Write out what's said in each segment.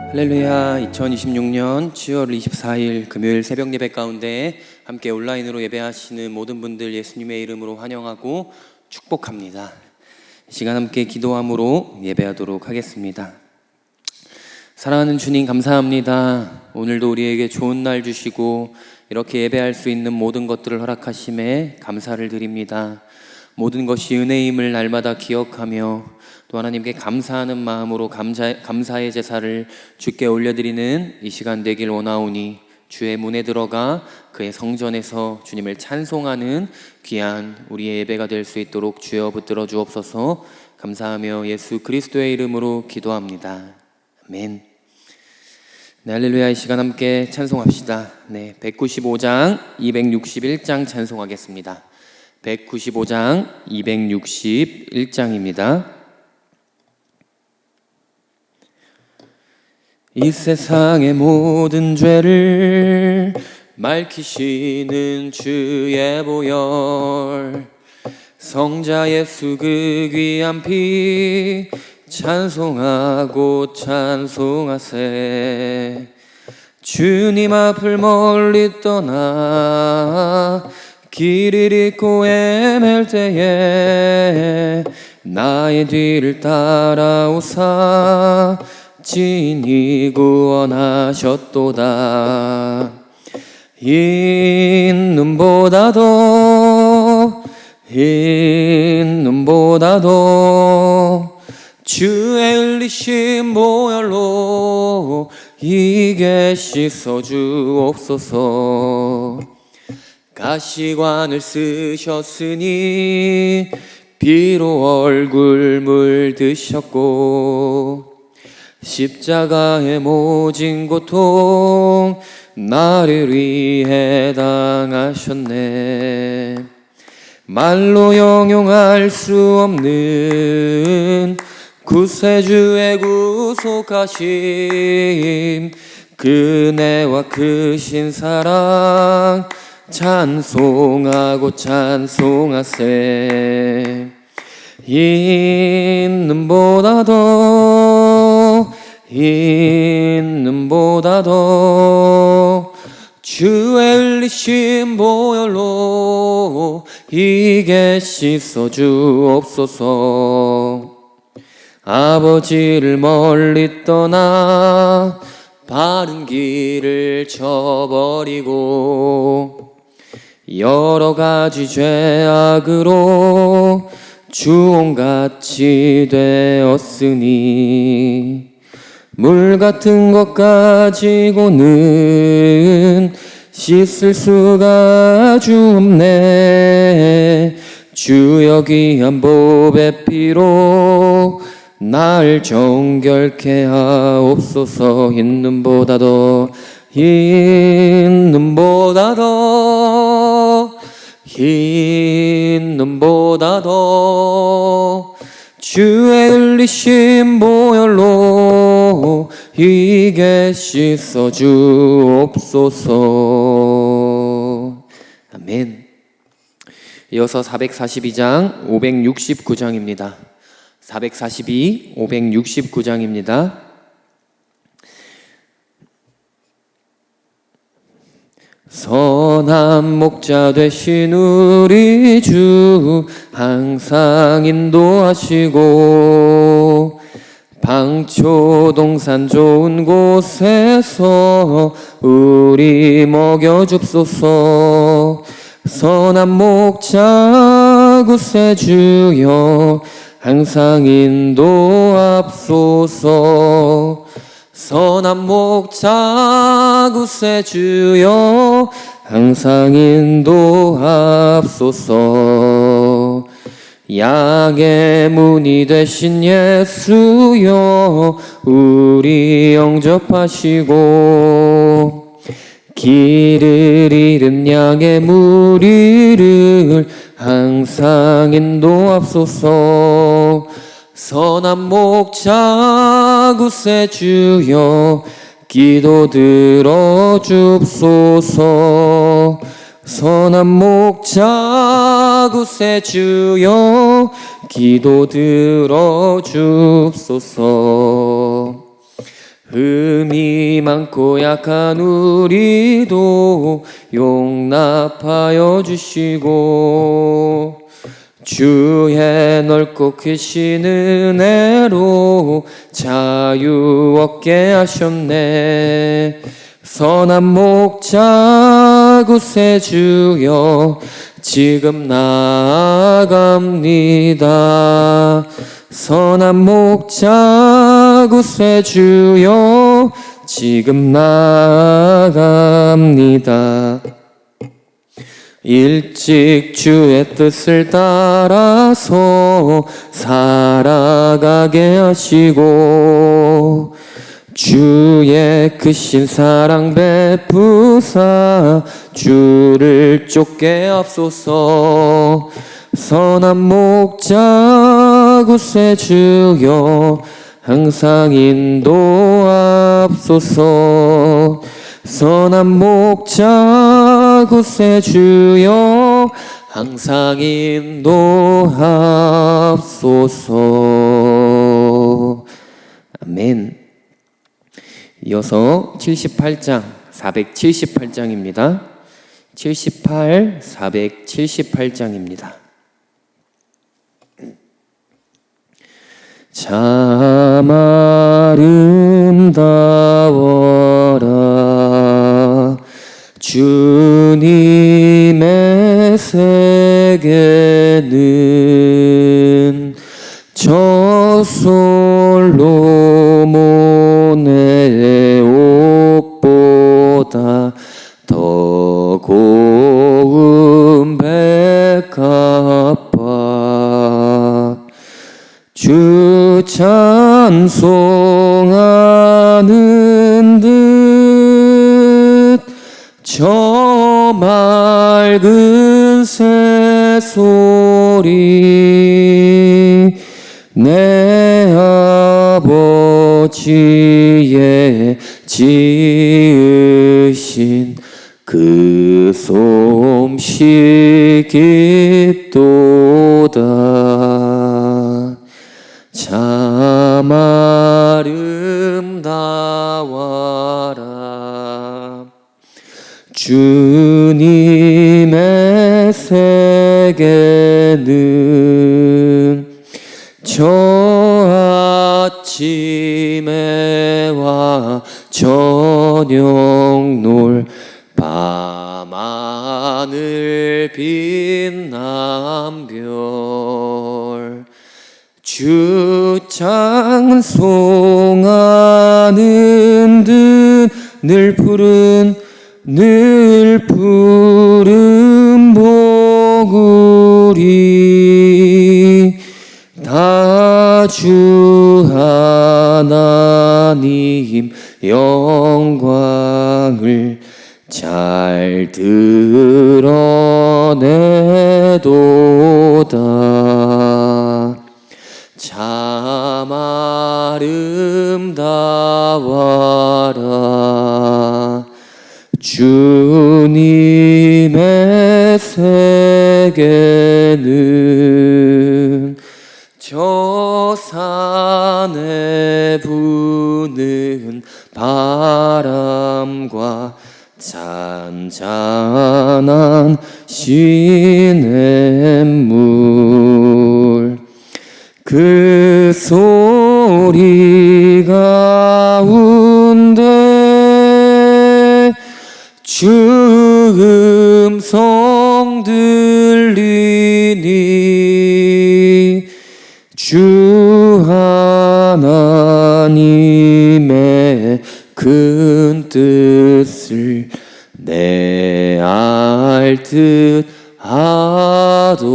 할렐루야. 2026년 10월 24일 금요일 새벽 예배 가운데 함께 온라인으로 예배하시는 모든 분들 예수님의 이름으로 환영하고 축복합니다. 이 시간 함께 기도함으로 예배하도록 하겠습니다. 사랑하는 주님, 감사합니다. 오늘도 우리에게 좋은 날 주시고 이렇게 예배할 수 있는 모든 것들을 허락하심에 감사를 드립니다. 모든 것이 은혜임을 날마다 기억하며 또 하나님께 감사하는 마음으로 감사의 제사를 주께 올려드리는 이 시간 되길 원하오니 주의 문에 들어가 그의 성전에서 주님을 찬송하는 귀한 우리의 예배가 될 수 있도록 주여 붙들어 주옵소서. 감사하며 예수 그리스도의 이름으로 기도합니다. 아멘. 네, 할렐루야. 이 시간 함께 찬송합시다. 195장 261장 찬송하겠습니다. 195장 261장입니다. 이 세상의 모든 죄를 맑히시는 주의 보혈, 성자 예수 그 귀한 피 찬송하고 찬송하세. 주님 앞을 멀리 떠나 길을 잃고 헤맬 때에 나의 뒤를 따라오사 진히 구원하셨도다. 흰 눈보다도 주의 흘리신 보혈로 이게 씻어 주옵소서. 가시관을 쓰셨으니 피로 얼굴 물드셨고 십자가의 모진 고통 나를 위해 당하셨네. 말로 형용할 수 없는 구세주의 구속하심, 그네와 크신 사랑 찬송하고 찬송하세. 흰 눈보다도 주의 흘리신 보혈로 이게 씻어 주옵소서. 아버지를 멀리 떠나 바른 길을 저버리고 여러 가지 죄악으로 주홍같이 되었으니 물 같은 것 가지고는 씻을 수가 아주 없네. 주여 귀한 보배 피로 날 정결케 하옵소서. 흰 눈보다도 주의 흘리신 보혈로 이게 씻어 주옵소서. 아멘. 이어서 442장 569장입니다. 442, 569장입니다. 선한 목자 되신 우리 주 항상 인도하시고 방초동산 좋은 곳에서 우리 먹여줍소서. 선한 목자 구세주여 항상 인도합소서. 선한 목자 구세주여 항상 인도합소서. 양의 문이 되신 예수여 우리 영접하시고 길을 잃은 양의 무리를 항상 인도합소서. 선한 목자 구세주여 기도 들어줍소서. 선한 목자 구세주여 기도 들어줍소서. 흠이 많고 약한 우리도 용납하여 주시고 주의 넓고 크신 은혜로 자유 얻게 하셨네. 선한 목자 구세주여 지금 나아갑니다. 선한 목자 구세주여 지금 나아갑니다. 일찍 주의 뜻을 따라서 살아가게 하시고 주의 크신 사랑 베푸사 주를 쫓게 앞소서. 선한 목자 구세주여 항상 인도하옵소서. 선한 목자 구세주여 항상 인도하옵소서. 아멘. 이어서 78장 478장입니다. 78, 478장입니다. 참 아름다워라 주님의 세계는 저 솔로몬의 옷보다 더 고운 백합화. 주 찬송하는 듯 저 맑은 새소리 내 아버지의 지으신 그 솜씨 깊도다. 참 아름다워라 주님의 세계는 저 아침에와 저녁 놀 밤하늘 빛난 별. 주 찬송하는 듯 늘 푸른 보구리 다 주 하나님 영광을 잘 드러내도다. 참 아름다워라 주님의 세계는 저 산에 부는 바람과 잔잔한 시냇물. 그 소리 가운데 주 음성 들리니 주 하나님의 큰 뜻을 내 알 듯 하도다.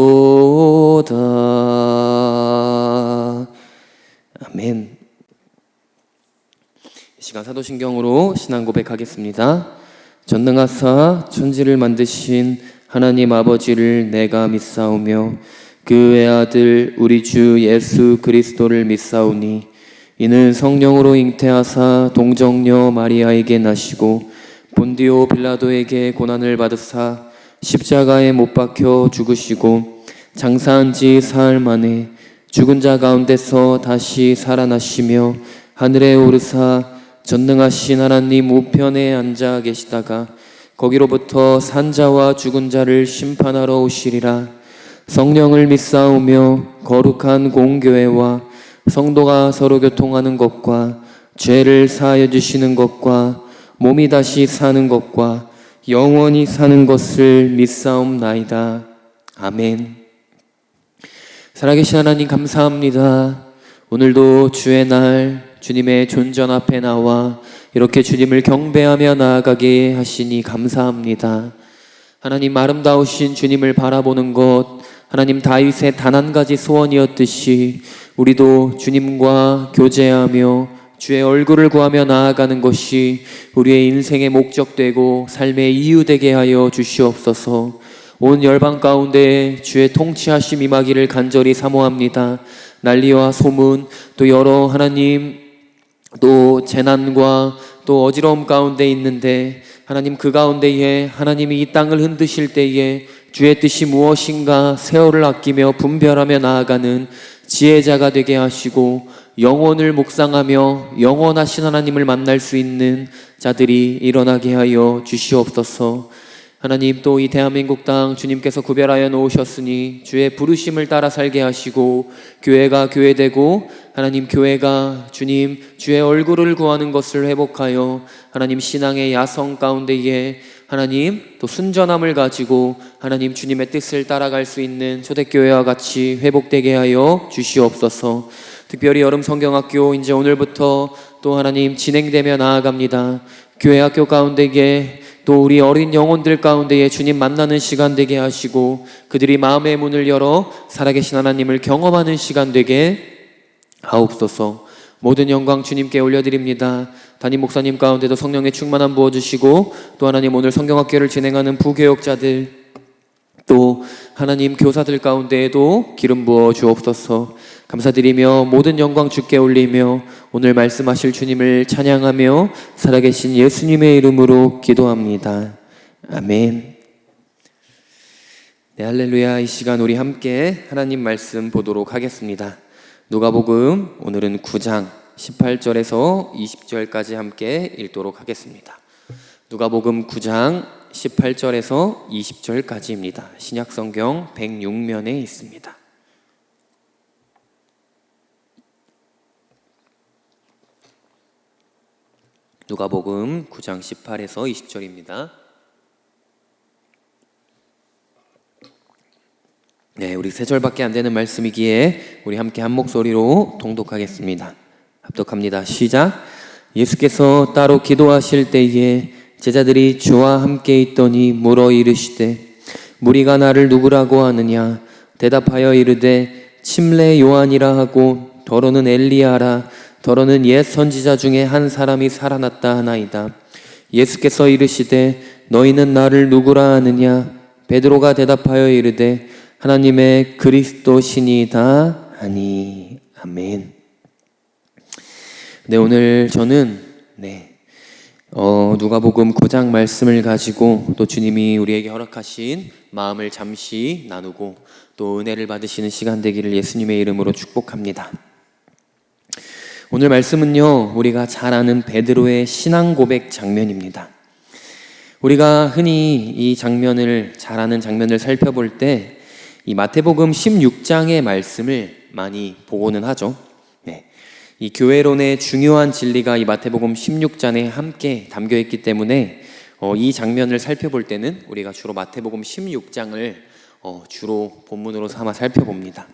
아멘. 이 시간 사도신경으로 신앙 고백하겠습니다. 전능하사 천지를 만드신 하나님 아버지를 내가 믿사오며 그 외아들 우리 주 예수 그리스도를 믿사오니 이는 성령으로 잉태하사 동정녀 마리아에게 나시고 본디오 빌라도에게 고난을 받으사 십자가에 못 박혀 죽으시고 장사한 지 사흘 만에 죽은 자 가운데서 다시 살아나시며 하늘에 오르사 전능하신 하나님 우편에 앉아 계시다가 거기로부터 산자와 죽은 자를 심판하러 오시리라. 성령을 믿사오며 거룩한 공교회와 성도가 서로 교통하는 것과 죄를 사하여 주시는 것과 몸이 다시 사는 것과 영원히 사는 것을 믿사옵나이다. 아멘. 살아계신 하나님 감사합니다. 오늘도 주의 날 주님의 존전 앞에 나와 이렇게 주님을 경배하며 나아가게 하시니 감사합니다. 하나님, 아름다우신 주님을 바라보는 것, 하나님 다윗의 단 한 가지 소원이었듯이 우리도 주님과 교제하며 주의 얼굴을 구하며 나아가는 것이 우리의 인생의 목적되고 삶의 이유 되게 하여 주시옵소서. 온 열방 가운데 주의 통치하심 임하기를 간절히 사모합니다. 난리와 소문, 또 여러 하나님 또 재난과 또 어지러움 가운데 있는데 하나님, 그 가운데에 하나님이 이 땅을 흔드실 때에 주의 뜻이 무엇인가 세월을 아끼며 분별하며 나아가는 지혜자가 되게 하시고 영혼을 묵상하며 영원하신 하나님을 만날 수 있는 자들이 일어나게 하여 주시옵소서. 하나님, 또 이 대한민국 땅 주님께서 구별하여 놓으셨으니 주의 부르심을 따라 살게 하시고 교회가 교회되고 하나님 교회가 주님 주의 얼굴을 구하는 것을 회복하여 하나님 신앙의 야성 가운데에 하나님 또 순전함을 가지고 하나님 주님의 뜻을 따라갈 수 있는 초대교회와 같이 회복되게 하여 주시옵소서. 특별히 여름 성경학교 이제 오늘부터 또 하나님 진행되며 나아갑니다. 교회 학교 가운데에 또 우리 어린 영혼들 가운데에 주님 만나는 시간 되게 하시고 그들이 마음의 문을 열어 살아계신 하나님을 경험하는 시간 되게 하옵소서. 모든 영광 주님께 올려드립니다. 담임 목사님 가운데도 성령의 충만함 부어주시고 또 하나님 오늘 성경학교를 진행하는 부교역자들 또 하나님 교사들 가운데에도 기름 부어 주옵소서. 감사드리며 모든 영광 주께 올리며 오늘 말씀하실 주님을 찬양하며 살아계신 예수님의 이름으로 기도합니다. 아멘. 네, 할렐루야. 이 시간 우리 함께 하나님 말씀 보도록 하겠습니다. 누가복음 오늘은 9장 18절에서 20절까지 함께 읽도록 하겠습니다. 누가복음 9장 18절에서 20절까지입니다. 신약성경 106면에 있습니다. 누가복음 9장 18에서 20절입니다. 네, 우리 세 절밖에 안 되는 말씀이기에 우리 함께 한 목소리로 통독하겠습니다. 합독합니다. 시작. 예수께서 따로 기도하실 때에 제자들이 주와 함께 있더니 물어 이르시되 무리가 나를 누구라고 하느냐? 대답하여 이르되 침례 요한이라 하고 더러는 엘리야라 더러는 옛 선지자 중에 한 사람이 살아났다 하나이다. 예수께서 이르시되 너희는 나를 누구라 하느냐? 베드로가 대답하여 이르되 하나님의 그리스도시니이다 하니. 아멘. 네, 오늘 저는 누가복음 9장 말씀을 가지고 또 주님이 우리에게 허락하신 마음을 잠시 나누고 또 은혜를 받으시는 시간 되기를 예수님의 이름으로 축복합니다. 오늘 말씀은요, 우리가 잘 아는 베드로의 신앙 고백 장면입니다. 우리가 흔히 이 장면을 잘 아는 장면을 살펴볼 때 이 마태복음 16장의 말씀을 많이 보고는 하죠. 이 교회론의 중요한 진리가 이 마태복음 16장에 함께 담겨 있기 때문에 이 장면을 살펴볼 때는 우리가 주로 마태복음 16장을 주로 본문으로 삼아 살펴봅니다.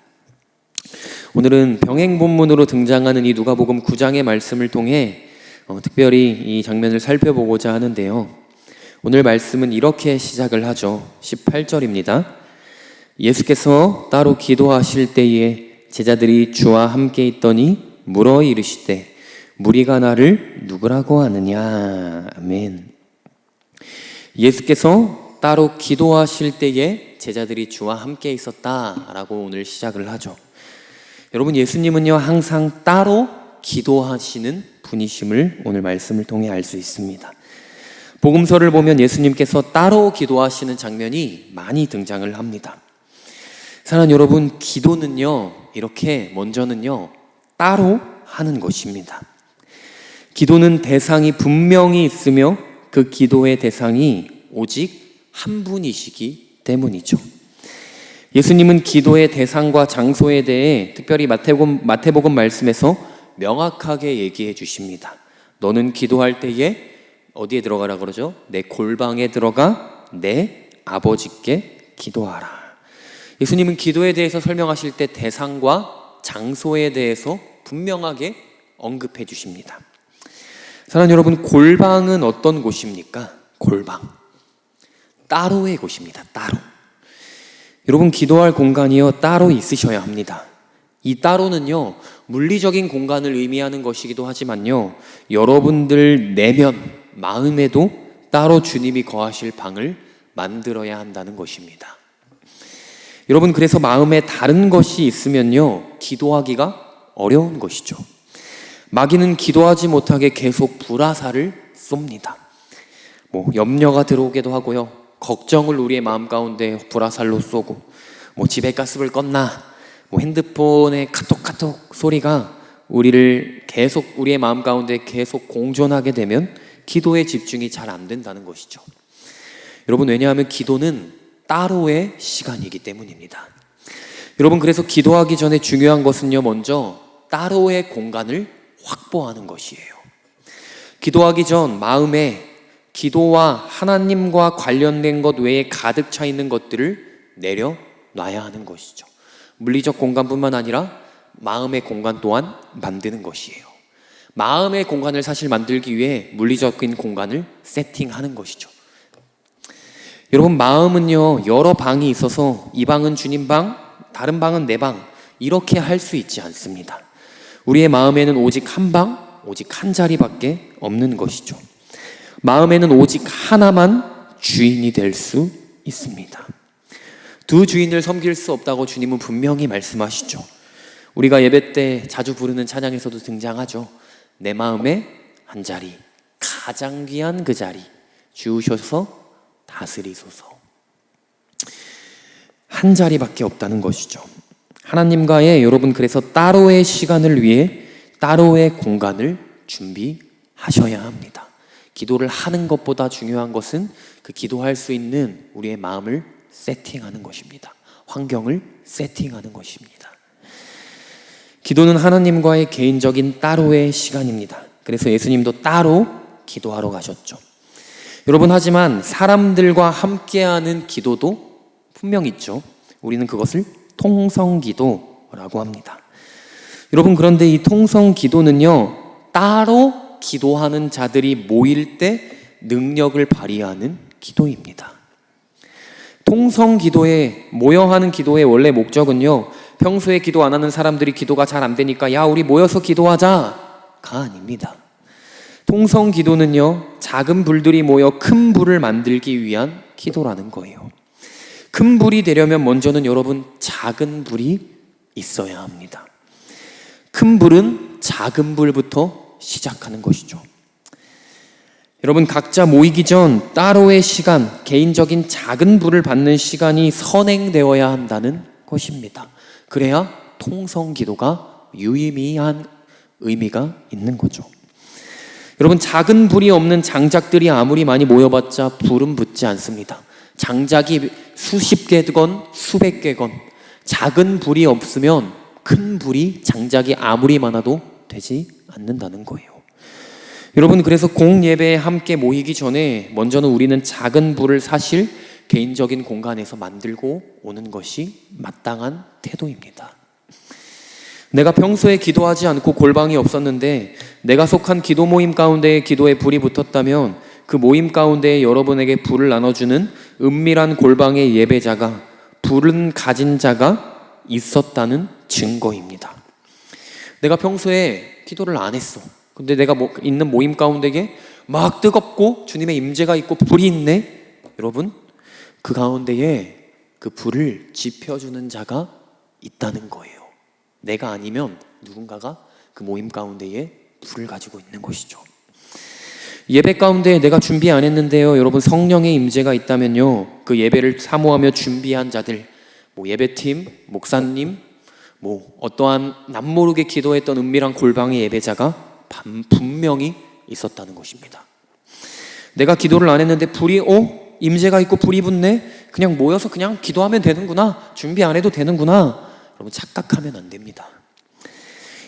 오늘은 병행 본문으로 등장하는 이 누가복음 9장의 말씀을 통해 특별히 이 장면을 살펴보고자 하는데요. 오늘 말씀은 이렇게 시작을 하죠. 18절입니다. 예수께서 따로 기도하실 때에 제자들이 주와 함께 있더니 물어 이르시되 무리가 나를 누구라고 하느냐. 아멘. 예수께서 따로 기도하실 때에 제자들이 주와 함께 있었다라고 오늘 시작을 하죠. 여러분, 예수님은요 항상 따로 기도하시는 분이심을 오늘 말씀을 통해 알 수 있습니다. 복음서를 보면 예수님께서 따로 기도하시는 장면이 많이 등장을 합니다. 사랑하는 여러분, 기도는요 이렇게 먼저는요 따로 하는 것입니다. 기도는 대상이 분명히 있으며 그 기도의 대상이 오직 한 분이시기 때문이죠. 예수님은 기도의 대상과 장소에 대해 특별히 마태복음 말씀에서 명확하게 얘기해 주십니다. 너는 기도할 때에 어디에 들어가라 그러죠? 내 골방에 들어가 내 아버지께 기도하라. 예수님은 기도에 대해서 설명하실 때 대상과 장소에 대해서 분명하게 언급해 주십니다. 사랑하는 여러분, 골방은 어떤 곳입니까? 골방. 따로의 곳입니다. 따로. 여러분, 기도할 공간이요, 따로 있으셔야 합니다. 이 따로는요, 물리적인 공간을 의미하는 것이기도 하지만요, 여러분들 내면, 마음에도 따로 주님이 거하실 방을 만들어야 한다는 것입니다. 여러분, 그래서 마음에 다른 것이 있으면요, 기도하기가 어려운 것이죠. 마귀는 기도하지 못하게 계속 불화살을 쏩니다. 염려가 들어오기도 하고요, 걱정을 우리의 마음 가운데 불화살로 쏘고, 집에 가스불 껐나, 핸드폰의 카톡 소리가 우리를 계속 우리의 마음 가운데 계속 공존하게 되면 기도에 집중이 잘 안 된다는 것이죠. 여러분, 왜냐하면 기도는 따로의 시간이기 때문입니다. 여러분, 그래서 기도하기 전에 중요한 것은요, 먼저 따로의 공간을 확보하는 것이에요. 기도하기 전 마음에 기도와 하나님과 관련된 것 외에 가득 차 있는 것들을 내려놔야 하는 것이죠. 물리적 공간뿐만 아니라 마음의 공간 또한 만드는 것이에요. 마음의 공간을 사실 만들기 위해 물리적인 공간을 세팅하는 것이죠. 여러분, 마음은요, 여러 방이 있어서 이 방은 주님 방, 다른 방은 내 방, 이렇게 할 수 있지 않습니다. 우리의 마음에는 오직 한 방, 오직 한 자리밖에 없는 것이죠. 마음에는 오직 하나만 주인이 될 수 있습니다. 두 주인을 섬길 수 없다고 주님은 분명히 말씀하시죠. 우리가 예배 때 자주 부르는 찬양에서도 등장하죠. 내 마음에 한 자리, 가장 귀한 그 자리 주우셔서 다스리소서. 한 자리밖에 없다는 것이죠. 하나님과의 여러분, 그래서 따로의 시간을 위해 따로의 공간을 준비하셔야 합니다. 기도를 하는 것보다 중요한 것은 그 기도할 수 있는 우리의 마음을 세팅하는 것입니다. 환경을 세팅하는 것입니다. 기도는 하나님과의 개인적인 따로의 시간입니다. 그래서 예수님도 따로 기도하러 가셨죠. 여러분, 하지만 사람들과 함께하는 기도도 분명 있죠. 우리는 그것을 통성기도라고 합니다. 여러분, 그런데 이 통성기도는요, 따로 기도하는 자들이 모일 때 능력을 발휘하는 기도입니다. 통성기도에 모여하는 기도의 원래 목적은요, 평소에 기도 안 하는 사람들이 기도가 잘 안 되니까 야, 우리 모여서 기도하자가 아닙니다. 통성기도는요, 작은 불들이 모여 큰 불을 만들기 위한 기도라는 거예요. 큰 불이 되려면 먼저는 여러분, 작은 불이 있어야 합니다. 큰 불은 작은 불부터 시작하는 것이죠. 여러분, 각자 모이기 전 따로의 시간, 개인적인 작은 불을 받는 시간이 선행되어야 한다는 것입니다. 그래야 통성기도가 유의미한 의미가 있는 거죠. 여러분, 작은 불이 없는 장작들이 아무리 많이 모여봤자 불은 붙지 않습니다. 장작이 수십 개건 수백 개건 작은 불이 없으면 큰 불이, 장작이 아무리 많아도 되지 않는다는 거예요. 여러분, 그래서 공예배에 함께 모이기 전에 먼저는 우리는 작은 불을 사실 개인적인 공간에서 만들고 오는 것이 마땅한 태도입니다. 내가 평소에 기도하지 않고 골방이 없었는데 내가 속한 기도 모임 가운데에 기도에 불이 붙었다면 그 모임 가운데에 여러분에게 불을 나눠주는 은밀한 골방의 예배자가, 불은 가진 자가 있었다는 증거입니다. 내가 평소에 기도를 안 했어. 근데 내가 있는 모임 가운데에 막 뜨겁고 주님의 임재가 있고 불이 있네. 여러분, 그 가운데에 그 불을 지펴주는 자가 있다는 거예요. 내가 아니면 누군가가 그 모임 가운데에 불을 가지고 있는 것이죠. 예배 가운데 내가 준비 안 했는데요, 여러분, 성령의 임재가 있다면요, 그 예배를 사모하며 준비한 자들, 예배팀, 목사님, 어떠한 남모르게 기도했던 은밀한 골방의 예배자가 분명히 있었다는 것입니다. 내가 기도를 안 했는데 불이 임재가 있고 불이 붙네? 그냥 모여서 그냥 기도하면 되는구나, 준비 안 해도 되는구나, 여러분 착각하면 안 됩니다.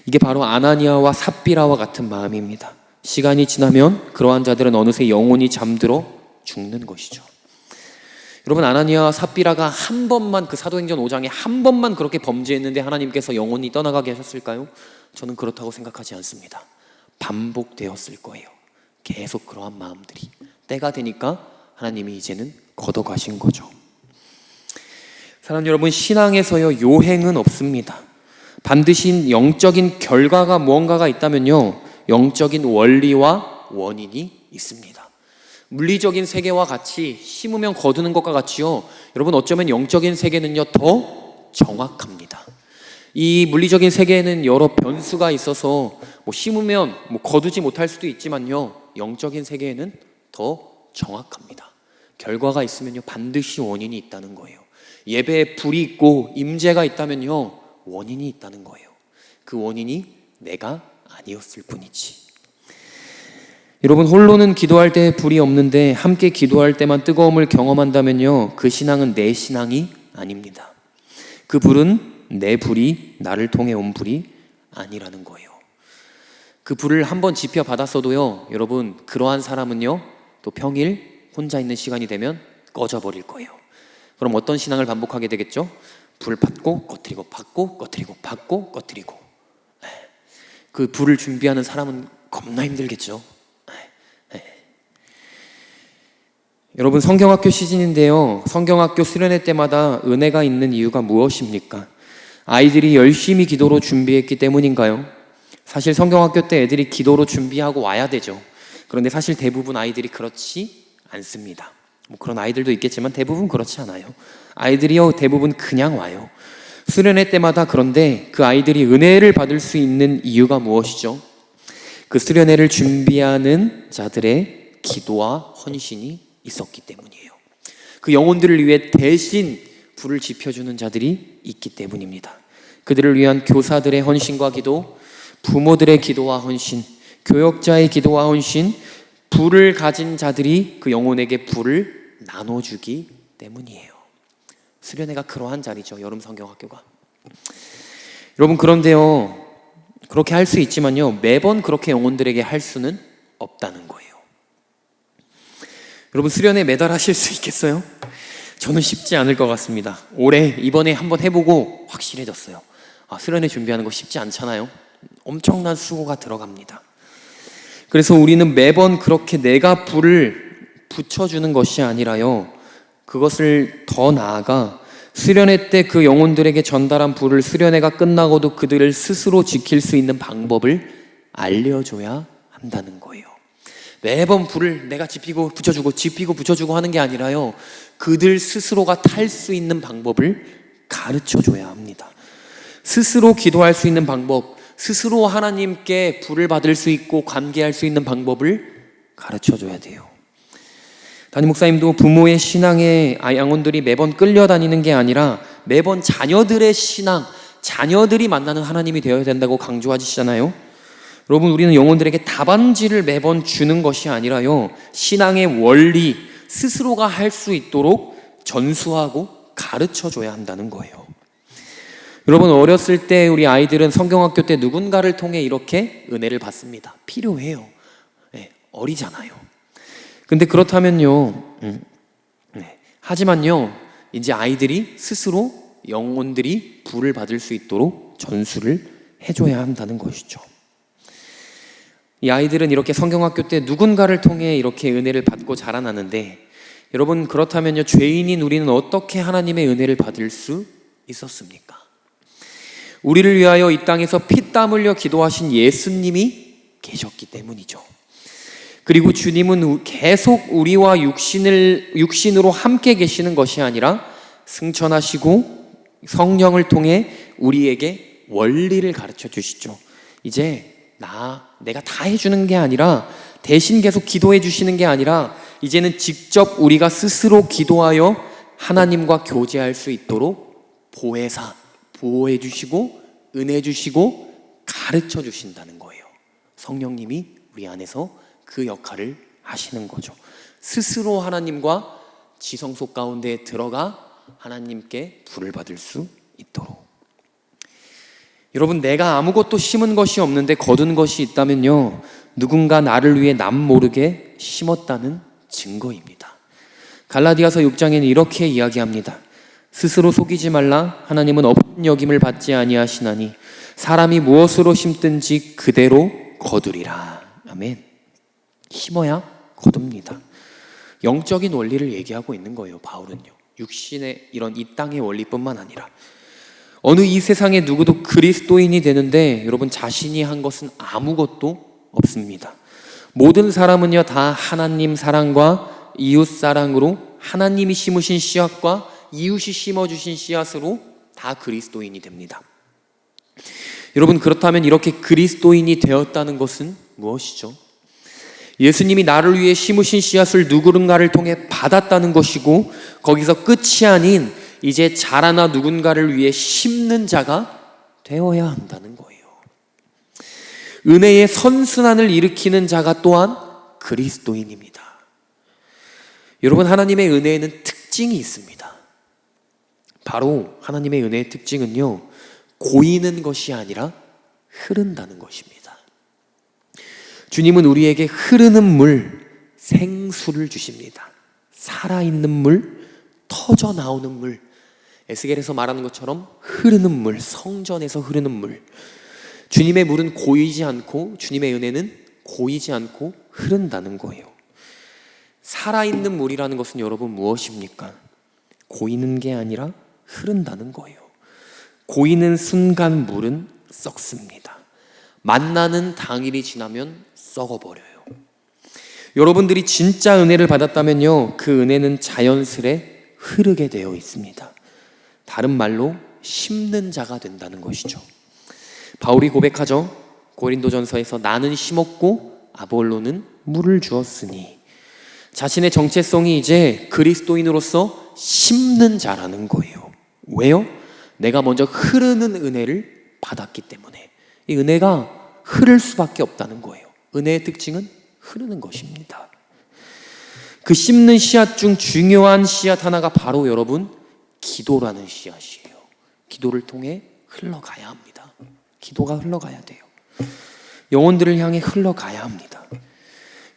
이게 바로 아나니아와 삽비라와 같은 마음입니다. 시간이 지나면 그러한 자들은 어느새 영혼이 잠들어 죽는 것이죠. 여러분, 아나니아와 삽비라가 한 번만, 그 사도행전 5장에 한 번만 그렇게 범죄했는데 하나님께서 영혼이 떠나가게 하셨을까요? 저는 그렇다고 생각하지 않습니다. 반복되었을 거예요. 계속 그러한 마음들이 때가 되니까 하나님이 이제는 걷어가신 거죠. 사랑하는 여러분, 신앙에서요 요행은 없습니다. 반드시 영적인 결과가 무언가가 있다면요 영적인 원리와 원인이 있습니다. 물리적인 세계와 같이 심으면 거두는 것과 같이요, 여러분 어쩌면 영적인 세계는요 더 정확합니다. 이 물리적인 세계에는 여러 변수가 있어서 심으면 거두지 못할 수도 있지만요, 영적인 세계에는 더 정확합니다. 결과가 있으면요 반드시 원인이 있다는 거예요. 예배에 불이 있고 임재가 있다면요 원인이 있다는 거예요. 그 원인이 내가 아니었을 뿐이지. 여러분, 홀로는 기도할 때 불이 없는데 함께 기도할 때만 뜨거움을 경험한다면요 그 신앙은 내 신앙이 아닙니다. 그 불은 내 불이, 나를 통해 온 불이 아니라는 거예요. 그 불을 한번 지펴받았어도요 여러분, 그러한 사람은요 또 평일 혼자 있는 시간이 되면 꺼져버릴 거예요. 그럼 어떤 신앙을 반복하게 되겠죠? 불 받고 꺼뜨리고 받고 꺼뜨리고 받고 꺼뜨리고. 그 불을 준비하는 사람은 겁나 힘들겠죠. 여러분, 성경학교 시즌인데요, 성경학교 수련회 때마다 은혜가 있는 이유가 무엇입니까? 아이들이 열심히 기도로 준비했기 때문인가요? 사실 성경학교 때 애들이 기도로 준비하고 와야 되죠. 그런데 사실 대부분 아이들이 그렇지 않습니다. 그런 아이들도 있겠지만 대부분 그렇지 않아요. 아이들이요 대부분 그냥 와요. 수련회 때마다. 그런데 그 아이들이 은혜를 받을 수 있는 이유가 무엇이죠? 그 수련회를 준비하는 자들의 기도와 헌신이 있었기 때문이에요. 그 영혼들을 위해 대신 불을 지펴주는 자들이 있기 때문입니다. 그들을 위한 교사들의 헌신과 기도, 부모들의 기도와 헌신, 교역자의 기도와 헌신, 불을 가진 자들이 그 영혼에게 불을 나눠주기 때문이에요. 수련회가 그러한 자리죠, 여름 성경학교가. 여러분, 그런데요 그렇게 할 수 있지만요 매번 그렇게 영혼들에게 할 수는 없다는 거예요. 여러분, 수련회 매달 하실 수 있겠어요? 저는 쉽지 않을 것 같습니다. 이번에 한번 해보고 확실해졌어요. 수련회 준비하는 거 쉽지 않잖아요. 엄청난 수고가 들어갑니다. 그래서 우리는 매번 그렇게 내가 불을 붙여주는 것이 아니라요, 그것을 더 나아가 수련회 때 그 영혼들에게 전달한 불을 수련회가 끝나고도 그들을 스스로 지킬 수 있는 방법을 알려줘야 한다는 거예요. 매번 불을 내가 지피고 붙여주고 지피고 붙여주고 하는 게 아니라요, 그들 스스로가 탈 수 있는 방법을 가르쳐줘야 합니다. 스스로 기도할 수 있는 방법, 스스로 하나님께 불을 받을 수 있고 관계할 수 있는 방법을 가르쳐줘야 돼요. 담임 목사님도 부모의 신앙에 양원들이 매번 끌려다니는 게 아니라 매번 자녀들의 신앙, 자녀들이 만나는 하나님이 되어야 된다고 강조하시잖아요. 여러분, 우리는 영혼들에게 답안지를 매번 주는 것이 아니라요, 신앙의 원리, 스스로가 할 수 있도록 전수하고 가르쳐줘야 한다는 거예요. 여러분, 어렸을 때 우리 아이들은 성경학교 때 누군가를 통해 이렇게 은혜를 받습니다. 필요해요. 어리잖아요. 근데 그렇다면요, 하지만요, 이제 아이들이 스스로 영혼들이 불을 받을 수 있도록 전수를 해줘야 한다는 것이죠. 이 아이들은 이렇게 성경학교 때 누군가를 통해 이렇게 은혜를 받고 자라나는데, 여러분, 그렇다면요, 죄인인 우리는 어떻게 하나님의 은혜를 받을 수 있었습니까? 우리를 위하여 이 땅에서 피땀 흘려 기도하신 예수님이 계셨기 때문이죠. 그리고 주님은 계속 우리와 육신으로 함께 계시는 것이 아니라 승천하시고 성령을 통해 우리에게 원리를 가르쳐 주시죠. 이제 내가 다 해주는 게 아니라, 대신 계속 기도해 주시는 게 아니라, 이제는 직접 우리가 스스로 기도하여 하나님과 교제할 수 있도록 보호해 주시고 은혜 주시고 가르쳐 주신다는 거예요. 성령님이 우리 안에서 그 역할을 하시는 거죠. 스스로 하나님과 지성소 가운데 들어가 하나님께 부를 받을 수 있도록. 여러분, 내가 아무것도 심은 것이 없는데 거둔 것이 있다면요, 누군가 나를 위해 남 모르게 심었다는 증거입니다. 갈라디아서 6장에는 이렇게 이야기합니다. 스스로 속이지 말라. 하나님은 없는 여김을 받지 아니하시나니 사람이 무엇으로 심든지 그대로 거두리라. 아멘. 심어야 거둡니다. 영적인 원리를 얘기하고 있는 거예요, 바울은요. 육신의 이런 이 땅의 원리뿐만 아니라 어느 이 세상의 누구도 그리스도인이 되는데 여러분, 자신이 한 것은 아무것도 없습니다. 모든 사람은요 다 하나님 사랑과 이웃 사랑으로 하나님이 심으신 씨앗과 이웃이 심어주신 씨앗으로 다 그리스도인이 됩니다. 여러분, 그렇다면 이렇게 그리스도인이 되었다는 것은 무엇이죠? 예수님이 나를 위해 심으신 씨앗을 누군가를 통해 받았다는 것이고, 거기서 끝이 아닌 이제 자라나 누군가를 위해 심는 자가 되어야 한다는 거예요. 은혜의 선순환을 일으키는 자가 또한 그리스도인입니다. 여러분, 하나님의 은혜에는 특징이 있습니다. 바로 하나님의 은혜의 특징은요, 고이는 것이 아니라 흐른다는 것입니다. 주님은 우리에게 흐르는 물, 생수를 주십니다. 살아있는 물, 터져 나오는 물, 에스겔에서 말하는 것처럼 흐르는 물, 성전에서 흐르는 물. 주님의 물은 고이지 않고, 주님의 은혜는 고이지 않고 흐른다는 거예요. 살아있는 물이라는 것은 여러분 무엇입니까? 고이는 게 아니라 흐른다는 거예요. 고이는 순간 물은 썩습니다. 만나는 당일이 지나면 썩어버려요. 여러분들이 진짜 은혜를 받았다면요, 그 은혜는 자연스레 흐르게 되어 있습니다. 다른 말로 심는 자가 된다는 것이죠. 바울이 고백하죠. 고린도전서에서 나는 심었고 아볼로는 물을 주었으니, 자신의 정체성이 이제 그리스도인으로서 심는 자라는 거예요. 왜요? 내가 먼저 흐르는 은혜를 받았기 때문에. 이 은혜가 흐를 수밖에 없다는 거예요. 은혜의 특징은 흐르는 것입니다. 그 심는 씨앗 중 중요한 씨앗 하나가 바로 여러분, 기도라는 씨앗이에요. 기도를 통해 흘러가야 합니다. 기도가 흘러가야 돼요. 영혼들을 향해 흘러가야 합니다.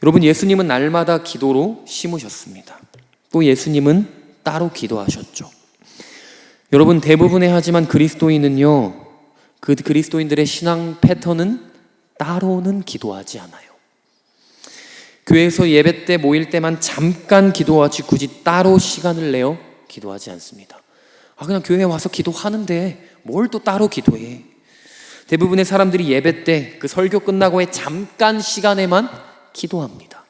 여러분, 예수님은 날마다 기도로 심으셨습니다. 또 예수님은 따로 기도하셨죠. 여러분, 대부분의 하지만 그리스도인은요, 그 그리스도인들의 신앙 패턴은 따로는 기도하지 않아요. 교회에서 예배 때 모일 때만 잠깐 기도하지 굳이 따로 시간을 내어 기도하지 않습니다. 그냥 교회에 와서 기도하는데 뭘 또 따로 기도해. 대부분의 사람들이 예배 때 그 설교 끝나고의 잠깐 시간에만 기도합니다.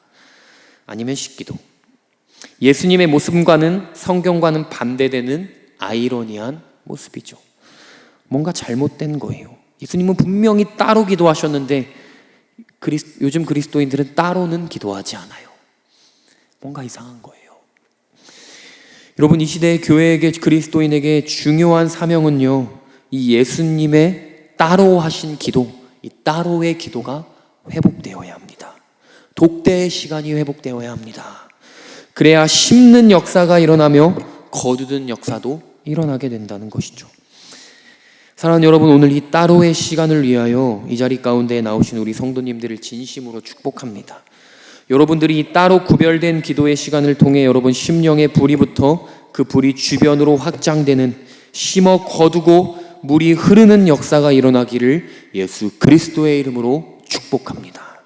아니면 식기도. 예수님의 모습과는, 성경과는 반대되는 아이러니한 모습이죠. 뭔가 잘못된 거예요. 예수님은 분명히 따로 기도하셨는데 요즘 그리스도인들은 따로는 기도하지 않아요. 뭔가 이상한 거예요. 여러분, 이 시대의 교회에게, 그리스도인에게 중요한 사명은요, 이 예수님의 따로 하신 기도, 이 따로의 기도가 회복되어야 합니다. 독대의 시간이 회복되어야 합니다. 그래야 심는 역사가 일어나며 거두는 역사도 일어나게 된다는 것이죠. 사랑하는 여러분, 오늘 이 따로의 시간을 위하여 이 자리 가운데 나오신 우리 성도님들을 진심으로 축복합니다. 여러분들이 이 따로 구별된 기도의 시간을 통해 여러분 심령의 불이 붙어 그 불이 주변으로 확장되는, 심어 거두고 물이 흐르는 역사가 일어나기를 예수 그리스도의 이름으로 축복합니다.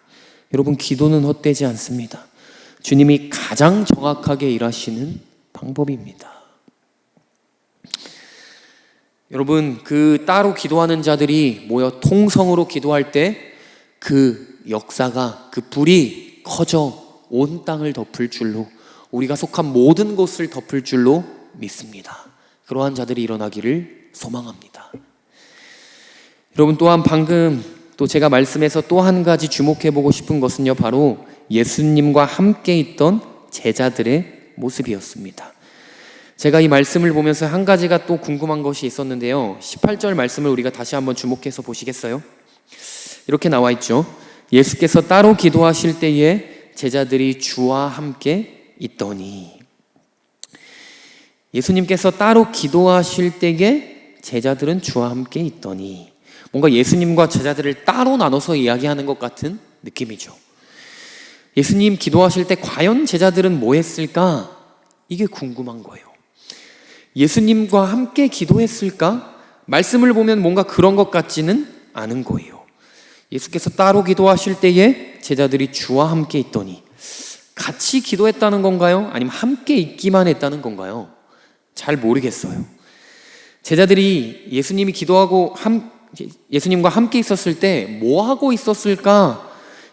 여러분, 기도는 헛되지 않습니다. 주님이 가장 정확하게 일하시는 방법입니다. 여러분, 그 따로 기도하는 자들이 모여 통성으로 기도할 때 그 역사가, 그 불이 커져 온 땅을 덮을 줄로, 우리가 속한 모든 곳을 덮을 줄로 믿습니다. 그러한 자들이 일어나기를 소망합니다. 여러분, 또한 방금 또 제가 말씀해서 또 한 가지 주목해보고 싶은 것은요, 바로 예수님과 함께 있던 제자들의 모습이었습니다. 제가 이 말씀을 보면서 한 가지가 또 궁금한 것이 있었는데요, 18절 말씀을 우리가 다시 한번 주목해서 보시겠어요? 이렇게 나와 있죠. 예수께서 따로 기도하실 때에 제자들이 주와 함께 있더니. 예수님께서 따로 기도하실 때에 제자들은 주와 함께 있더니. 뭔가 예수님과 제자들을 따로 나눠서 이야기하는 것 같은 느낌이죠. 예수님 기도하실 때 과연 제자들은 뭐 했을까? 이게 궁금한 거예요. 예수님과 함께 기도했을까? 말씀을 보면 뭔가 그런 것 같지는 않은 거예요. 예수께서 따로 기도하실 때에 제자들이 주와 함께 있더니, 같이 기도했다는 건가요? 아니면 함께 있기만 했다는 건가요? 잘 모르겠어요. 제자들이 예수님이 예수님과 함께 있었을 때 뭐 하고 있었을까?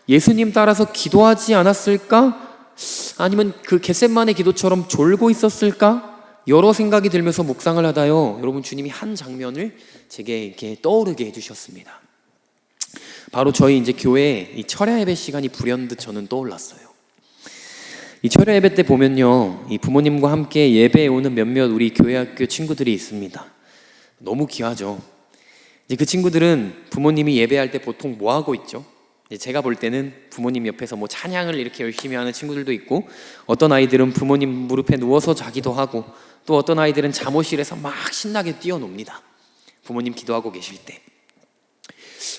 예수님 따라서 기도하지 않았을까? 아니면 그 겟셋마네 기도처럼 졸고 있었을까? 여러 생각이 들면서 묵상을 하다요, 여러분, 주님이 한 장면을 제게 이렇게 떠오르게 해주셨습니다. 바로 저희 이제 교회에 이 철야 예배 시간이 불현듯 저는 떠올랐어요. 이 철야 예배 때 보면요, 이 부모님과 함께 예배에 오는 몇몇 우리 교회 학교 친구들이 있습니다. 너무 귀하죠. 이제 그 친구들은 부모님이 예배할 때 보통 뭐 하고 있죠? 제가 볼 때는 부모님 옆에서 뭐 찬양을 이렇게 열심히 하는 친구들도 있고, 어떤 아이들은 부모님 무릎에 누워서 자기도 하고, 또 어떤 아이들은 잠옷실에서 막 신나게 뛰어놉니다. 부모님 기도하고 계실 때.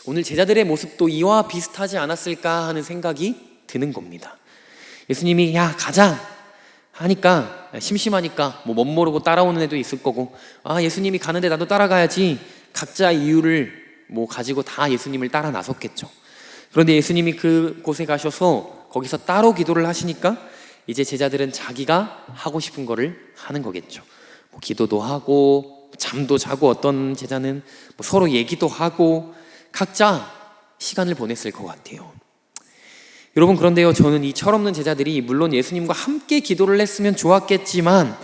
오늘 제자들의 모습도 이와 비슷하지 않았을까 하는 생각이 드는 겁니다. 예수님이 야 가자 하니까, 심심하니까 뭐 멋모르고 따라오는 애도 있을 거고, 아 예수님이 가는데 나도 따라가야지, 각자 이유를 뭐 가지고 다 예수님을 따라 나섰겠죠. 그런데 예수님이 그곳에 가셔서 거기서 따로 기도를 하시니까 이제 제자들은 자기가 하고 싶은 거를 하는 거겠죠. 뭐 기도도 하고 잠도 자고, 어떤 제자는 뭐 서로 얘기도 하고, 각자 시간을 보냈을 것 같아요. 여러분, 그런데요, 저는 이 철없는 제자들이 물론 예수님과 함께 기도를 했으면 좋았겠지만,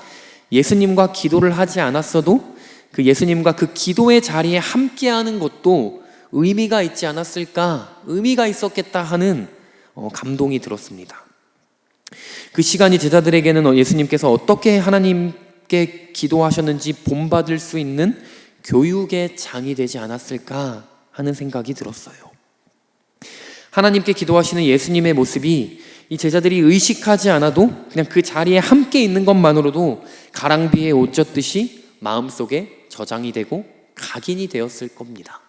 예수님과 기도를 하지 않았어도 그 예수님과 그 기도의 자리에 함께하는 것도 의미가 있지 않았을까, 의미가 있었겠다 하는 감동이 들었습니다. 그 시간이 제자들에게는 예수님께서 어떻게 하나님께 기도하셨는지 본받을 수 있는 교육의 장이 되지 않았을까 하는 생각이 들었어요. 하나님께 기도하시는 예수님의 모습이 이 제자들이 의식하지 않아도 그냥 그 자리에 함께 있는 것만으로도 가랑비에 옷 젖듯이 마음속에 저장이 되고 각인이 되었을 겁니다.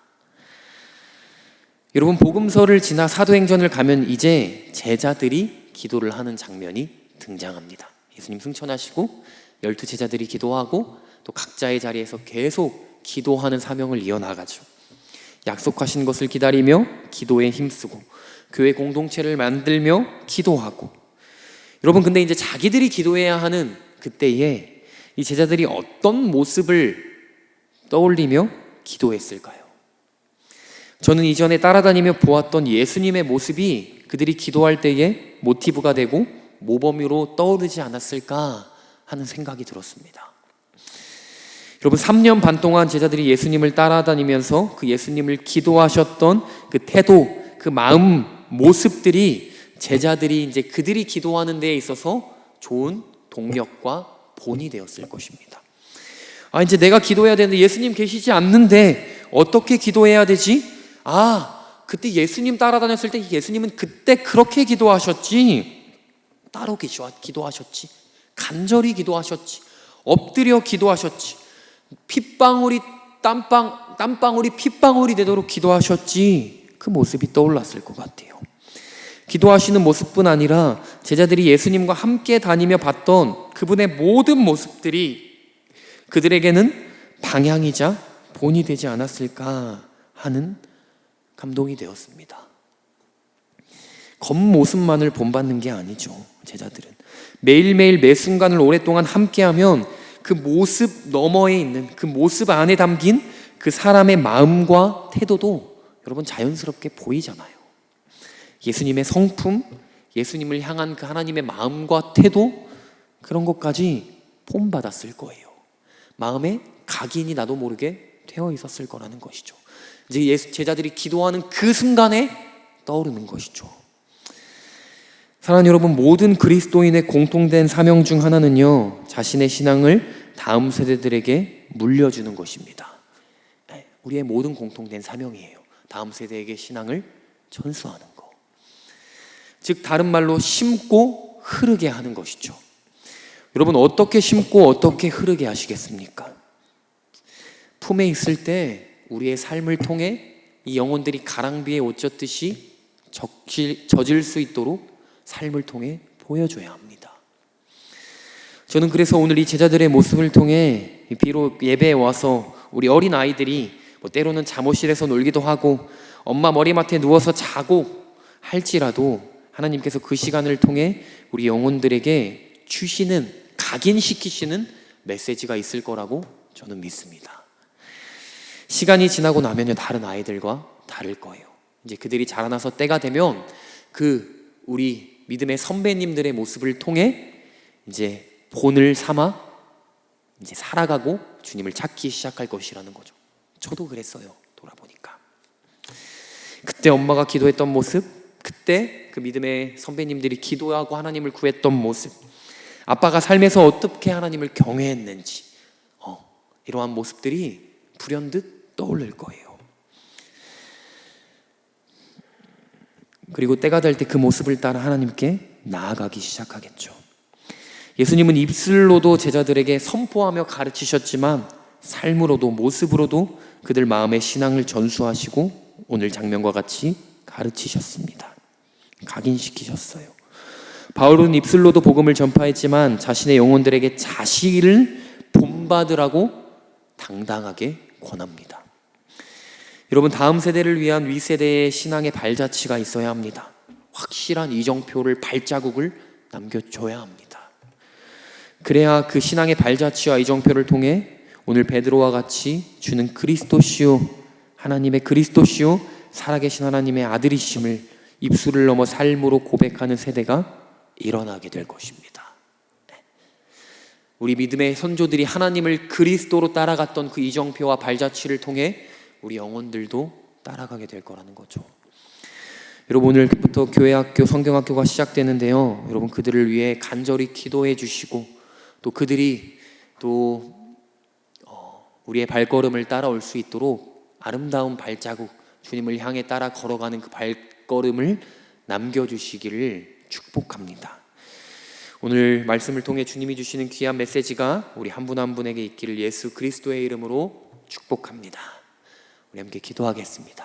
여러분, 복음서를 지나 사도행전을 가면 이제 제자들이 기도를 하는 장면이 등장합니다. 예수님 승천하시고 12 제자들이 기도하고 또 각자의 자리에서 계속 기도하는 사명을 이어나가죠. 약속하신 것을 기다리며 기도에 힘쓰고 교회 공동체를 만들며 기도하고. 여러분, 근데 이제 자기들이 기도해야 하는 그때에 이 제자들이 어떤 모습을 떠올리며 기도했을까요? 저는 이전에 따라다니며 보았던 예수님의 모습이 그들이 기도할 때에 모티브가 되고 모범으로 떠오르지 않았을까 하는 생각이 들었습니다. 여러분, 3년 반 동안 제자들이 예수님을 따라다니면서 그 예수님을 기도하셨던 그 태도, 그 마음, 모습들이 제자들이 이제 그들이 기도하는 데에 있어서 좋은 동력과 본이 되었을 것입니다. 아, 이제 내가 기도해야 되는데 예수님 계시지 않는데 어떻게 기도해야 되지? 아, 그때 예수님 따라다녔을 때 예수님은 그때 그렇게 기도하셨지, 따로 기도하셨지, 간절히 기도하셨지, 엎드려 기도하셨지, 핏방울이 땀방울이 핏방울이 되도록 기도하셨지, 그 모습이 떠올랐을 것 같아요. 기도하시는 모습뿐 아니라 제자들이 예수님과 함께 다니며 봤던 그분의 모든 모습들이 그들에게는 방향이자 본이 되지 않았을까 하는 감동이 되었습니다. 겉모습만을 본받는 게 아니죠. 제자들은 매일매일 매 순간을 오랫동안 함께하면 그 모습 너머에 있는, 그 모습 안에 담긴 그 사람의 마음과 태도도 여러분 자연스럽게 보이잖아요. 예수님의 성품, 예수님을 향한 그 하나님의 마음과 태도, 그런 것까지 본받았을 거예요. 마음에 각인이 나도 모르게 되어 있었을 거라는 것이죠. 이제 제자들이 기도하는 그 순간에 떠오르는 것이죠. 사랑하는 여러분, 모든 그리스도인의 공통된 사명 중 하나는요, 자신의 신앙을 다음 세대들에게 물려주는 것입니다. 우리의 모든 공통된 사명이에요. 다음 세대에게 신앙을 전수하는 거. 즉 다른 말로 심고 흐르게 하는 것이죠. 여러분, 어떻게 심고 어떻게 흐르게 하시겠습니까? 품에 있을 때 우리의 삶을 통해 이 영혼들이 가랑비에 옷 젖듯이 젖을 수 있도록 삶을 통해 보여줘야 합니다. 저는 그래서 오늘 이 제자들의 모습을 통해 비록 예배에 와서 우리 어린 아이들이 때로는 잠옷실에서 놀기도 하고 엄마 머리맡에 누워서 자고 할지라도 하나님께서 그 시간을 통해 우리 영혼들에게 주시는, 각인시키시는 메시지가 있을 거라고 저는 믿습니다. 시간이 지나고 나면요, 다른 아이들과 다를 거예요. 이제 그들이 자라나서 때가 되면 우리 믿음의 선배님들의 모습을 통해 이제 본을 삼아 이제 살아가고 주님을 찾기 시작할 것이라는 거죠. 저도 그랬어요, 돌아보니까. 그때 엄마가 기도했던 모습, 그때 그 믿음의 선배님들이 기도하고 하나님을 구했던 모습, 아빠가 삶에서 어떻게 하나님을 경외했는지, 이러한 모습들이 불현듯 떠오를 거예요. 그리고 때가 될 때 그 모습을 따라 하나님께 나아가기 시작하겠죠. 예수님은 입술로도 제자들에게 선포하며 가르치셨지만 삶으로도, 모습으로도 그들 마음의 신앙을 전수하시고 오늘 장면과 같이 가르치셨습니다. 각인시키셨어요. 바울은 입술로도 복음을 전파했지만 자신의 영혼들에게 자시를 본받으라고 당당하게 권합니다. 여러분, 다음 세대를 위한 윗세대의 신앙의 발자취가 있어야 합니다. 확실한 이정표를, 발자국을 남겨줘야 합니다. 그래야 그 신앙의 발자취와 이정표를 통해 오늘 베드로와 같이 주는 그리스도시요, 하나님의 그리스도시요, 살아계신 하나님의 아들이심을 입술을 넘어 삶으로 고백하는 세대가 일어나게 될 것입니다. 우리 믿음의 선조들이 하나님을 그리스도로 따라갔던 그 이정표와 발자취를 통해 우리 영혼들도 따라가게 될 거라는 거죠. 여러분, 오늘부터 교회학교, 성경학교가 시작되는데요, 여러분 그들을 위해 간절히 기도해 주시고 또 그들이 또 우리의 발걸음을 따라올 수 있도록 아름다운 발자국, 주님을 향해 따라 걸어가는 그 발걸음을 남겨주시기를 축복합니다. 오늘 말씀을 통해 주님이 주시는 귀한 메시지가 우리 한 분 한 분에게 있기를 예수 그리스도의 이름으로 축복합니다. 우리 함께 기도하겠습니다.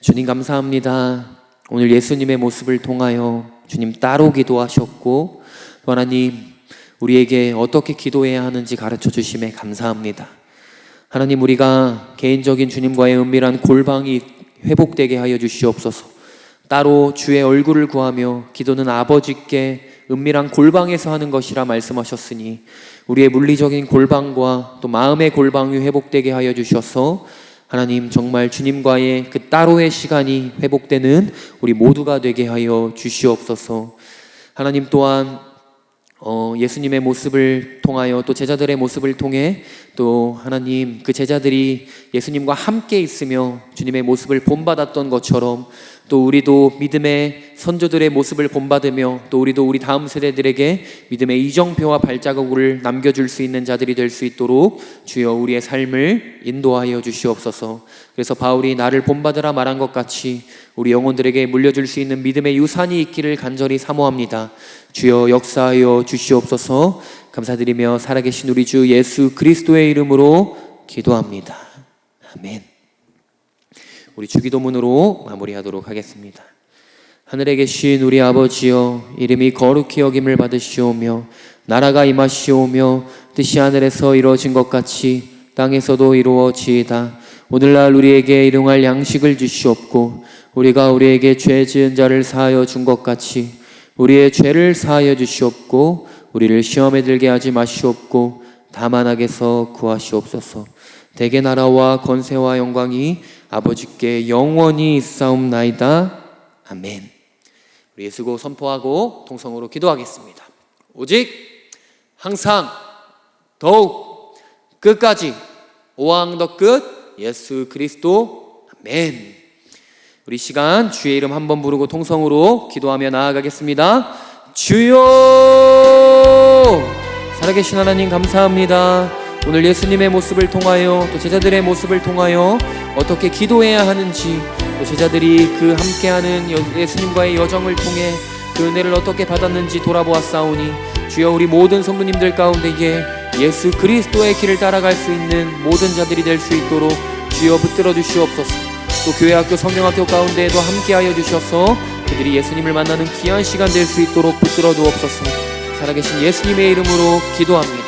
주님, 감사합니다. 오늘 예수님의 모습을 통하여 주님 따로 기도하셨고 또 하나님 우리에게 어떻게 기도해야 하는지 가르쳐 주심에 감사합니다. 하나님, 우리가 개인적인 주님과의 은밀한 골방이 회복되게 하여 주시옵소서. 따로 주의 얼굴을 구하며 기도는 아버지께 은밀한 골방에서 하는 것이라 말씀하셨으니 우리의 물리적인 골방과 또 마음의 골방이 회복되게 하여 주셔서 하나님 정말 주님과의 그 따로의 시간이 회복되는 우리 모두가 되게 하여 주시옵소서. 하나님 또한 예수님의 모습을 통하여 또 제자들의 모습을 통해 또 하나님 그 제자들이 예수님과 함께 있으며 주님의 모습을 본받았던 것처럼 또 우리도 믿음의 선조들의 모습을 본받으며 또 우리도 우리 다음 세대들에게 믿음의 이정표와 발자국을 남겨줄 수 있는 자들이 될 수 있도록 주여 우리의 삶을 인도하여 주시옵소서. 그래서 바울이 나를 본받으라 말한 것 같이 우리 영혼들에게 물려줄 수 있는 믿음의 유산이 있기를 간절히 사모합니다. 주여 역사하여 주시옵소서. 감사드리며 살아계신 우리 주 예수 그리스도의 이름으로 기도합니다. 아멘. 우리 주기도문으로 마무리하도록 하겠습니다. 하늘에 계신 우리 아버지여, 이름이 거룩히 여김을 받으시오며 나라가 임하시오며 뜻이 하늘에서 이루어진 것 같이 땅에서도 이루어지이다. 오늘날 우리에게 일용할 양식을 주시옵고 우리가 우리에게 죄 지은 자를 사하여 준 것 같이 우리의 죄를 사하여 주시옵고 우리를 시험에 들게 하지 마시옵고 다만 악에서 구하시옵소서. 대개 나라와 권세와 영광이 아버지께 영원히 있사옵나이다. 아멘. 우리 예수고 선포하고 통성으로 기도하겠습니다. 오직 항상 더욱 끝까지 오왕 더 끝 예수 그리스도. 아멘. 우리 시간 주의 이름 한번 부르고 통성으로 기도하며 나아가겠습니다. 주여! 살아계신 하나님 감사합니다. 오늘 예수님의 모습을 통하여 또 제자들의 모습을 통하여 어떻게 기도해야 하는지 또 제자들이 그 함께하는 예수님과의 여정을 통해 그 은혜를 어떻게 받았는지 돌아보았사오니 주여 우리 모든 성도님들 가운데에 예수 그리스도의 길을 따라갈 수 있는 모든 자들이 될 수 있도록 주여 붙들어 주시옵소서. 또 교회학교 성령학교 가운데에도 함께하여 주셔서 그들이 예수님을 만나는 귀한 시간 될 수 있도록 붙들어 두옵소서. 살아계신 예수님의 이름으로 기도합니다.